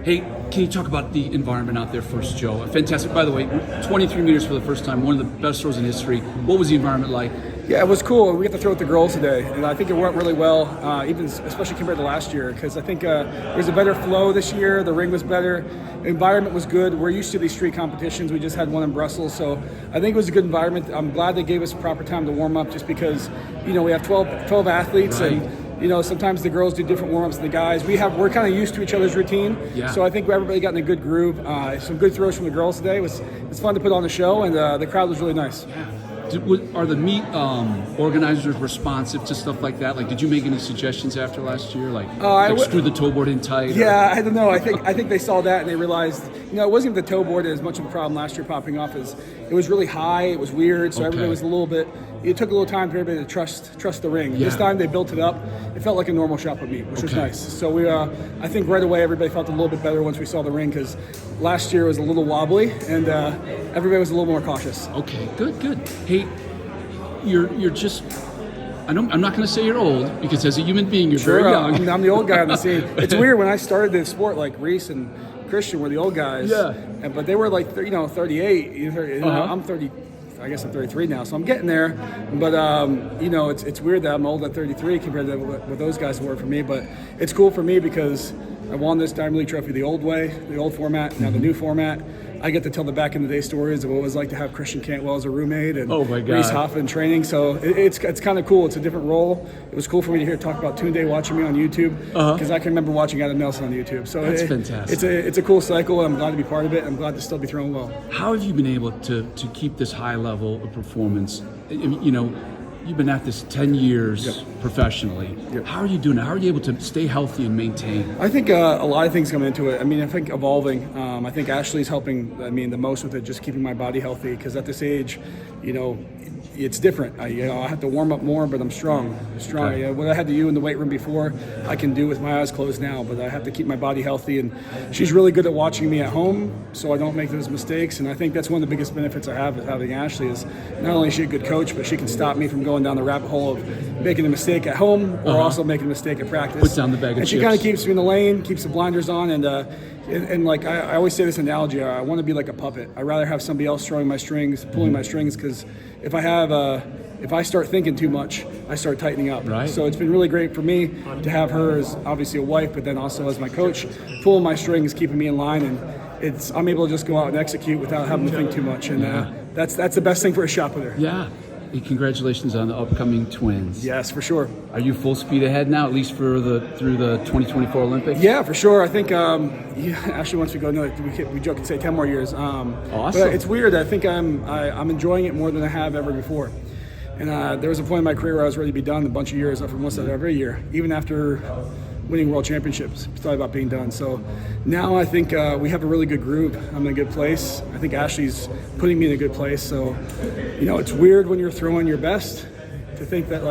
Hey, can you talk about the environment out there first, Joe? Fantastic. By the way, 23 meters for the first time, one of the best throws in history. What was the environment like? Yeah, it was cool. We got to throw with the girls today, and I think it went really well, even especially compared to last year, because I think there's a better flow this year. The ring was better. The environment was good. We're used to these street competitions. We just had one in Brussels, so I think it was a good environment. I'm glad they gave us proper time to warm up, just because, we have 12 athletes, right. And sometimes the girls do different warm-ups than the guys. We're kind of used to each other's routine, so I think everybody got in a good groove. Some good throws from the girls today. It's fun to put on the show, and the crowd was really nice. Are the meet organizers responsive to stuff like that? Like, did you make any suggestions after last year? Like screw the toe board in tight? Yeah, I don't know. I think they saw that and they realized, it wasn't the toe board as much of a problem last year popping off as it was really high. It was weird, so everybody was a little bit. It took a little time for everybody to trust the ring. Yeah. This time they built it up. It felt like a normal shot put meet, which was nice. So I think right away everybody felt a little bit better once we saw the ring, because last year was a little wobbly and everybody was a little more cautious. Okay, good. Hey, you're just. I'm not going to say you're old, because as a human being you're very young. I'm the old guy on the scene. It's weird when I started this sport, like Reese and Christian were the old guys. Yeah. But they were like 38. I'm 30. I guess I'm 33 now, so I'm getting there. But it's weird that I'm old at 33 compared to what those guys were for me. But it's cool for me because I won this Diamond League trophy the old way, the old format, now the new format. I get to tell the back in the day stories of what it was like to have Christian Cantwell as a roommate and Reese Hoffman training. So it's kind of cool. It's a different role. It was cool for me to hear talk about Tunde watching me on YouTube, because I can remember watching Adam Nelson on YouTube. So that's fantastic. It's a cool cycle. I'm glad to be part of it. I'm glad to still be throwing well. How have you been able to keep this high level of performance? You've been at this 10 years professionally. Yep. How are you doing it? How are you able to stay healthy and maintain? I think a lot of things come into it. I think evolving. I think Ashley's helping, the most with it, just keeping my body healthy, because at this age, it's different. I have to warm up more, but I'm strong. Okay. What I had to do in the weight room before, I can do with my eyes closed now, but I have to keep my body healthy, and she's really good at watching me at home so I don't make those mistakes, and I think that's one of the biggest benefits I have of having Ashley is not only is she a good coach, but she can stop me from going down the rabbit hole of making a mistake at home or also making a mistake at practice. Puts down the bag of and chips. she kind of keeps me in the lane, keeps the blinders on, and like I always say this analogy, I want to be like a puppet. I'd rather have somebody else throwing my strings, pulling my strings, because if I start thinking too much, I start tightening up. Right. So it's been really great for me to have her as obviously a wife, but then also as my coach, pulling my strings, keeping me in line, and I'm able to just go out and execute without having to think too much, and that's the best thing for a shot putter. Yeah. Hey, congratulations on the upcoming twins. Yes, for sure. Are you full speed ahead now, at least through the 2024 Olympics? Yeah, for sure. I think actually once we go, we joke and say 10 more years. Awesome. But it's weird. I think I'm enjoying it more than I have ever before. And there was a point in my career where I was ready to be done a bunch of years. I've almost said every year, even after winning world championships. It's thought about being done. So now I think we have a really good group. I'm in a good place. I think Ashley's putting me in a good place. So, it's weird when you're throwing your best to think that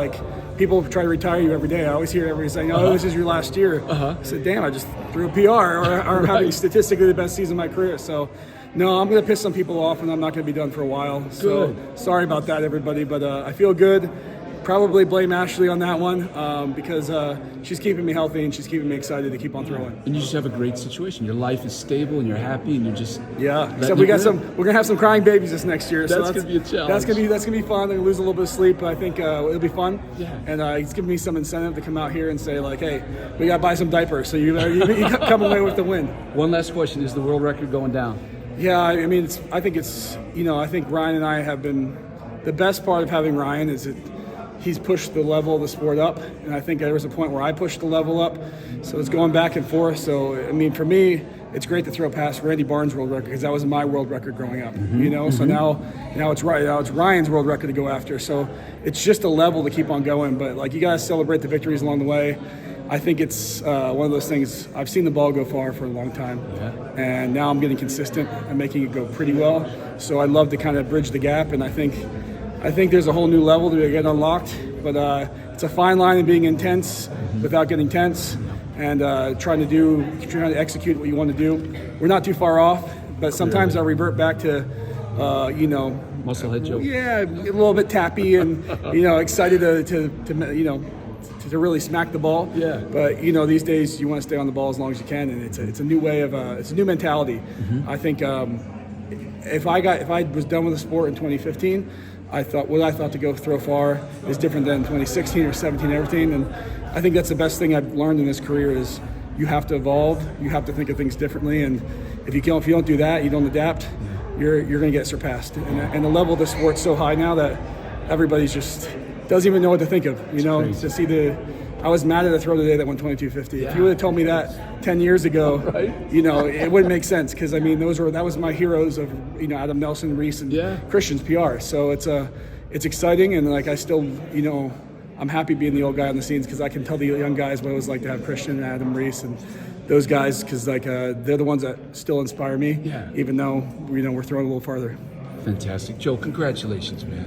people try to retire you every day. I always hear everybody saying, this is your last year. I said, damn, I just threw a PR or I'm having statistically the best season of my career. So, no, I'm going to piss some people off and I'm not going to be done for a while. So sorry about that, everybody. But I feel good. Probably blame Ashley on that one because she's keeping me healthy and she's keeping me excited to keep on throwing. And you just have a great situation. Your life is stable and you're happy and you're just So we're gonna have some crying babies this next year. That's gonna be a challenge. That's gonna be fun. I'm gonna lose a little bit of sleep, but I think it'll be fun. Yeah. And it's giving me some incentive to come out here and say hey, we gotta buy some diapers. So you come away with the win. One last question: is the world record going down? Yeah, I think Ryan and I have been the best part of having Ryan is that he's pushed the level of the sport up, and I think there was a point where I pushed the level up, so it's going back and forth. So for me, it's great to throw past Randy Barnes' world record because that was my world record growing up. So now it's Ryan's world record to go after. So it's just a level to keep on going. But you gotta celebrate the victories along the way. I think it's one of those things. I've seen the ball go far for a long time, and now I'm getting consistent and making it go pretty well. So I'd love to kind of bridge the gap, and I think there's a whole new level to get unlocked, but it's a fine line in being intense without getting tense, and trying to execute what you want to do. We're not too far off, but sometimes I revert back to, Musclehead Joe. Yeah, a little bit tappy and excited to to really smack the ball. Yeah. But you know, these days you want to stay on the ball as long as you can, and it's a new way of it's a new mentality. I think if I was done with the sport in 2015, I thought to go throw far is different than 2016 or 17, everything. And I think that's the best thing I've learned in this career is you have to evolve. You have to think of things differently, and if you don't do that, you don't adapt, you're going to get surpassed. And the level of the sport's so high now that everybody's just doesn't even know what to think of. You know, crazy. to see I was mad at a throw today that went 22.50. Yeah. If you would have told me that 10 years ago, Right. you know, it wouldn't make sense because I mean that was my heroes of, you know, Adam Nelson, Reese, and Christian's PR. So it's exciting, and like I still, you know, I'm happy being the old guy on the scenes because I can tell the young guys what it was like to have Christian and Adam, Reese, and those guys because like they're the ones that still inspire me. Yeah. Even though, you know, we're throwing a little farther. Fantastic. Joe, congratulations, man.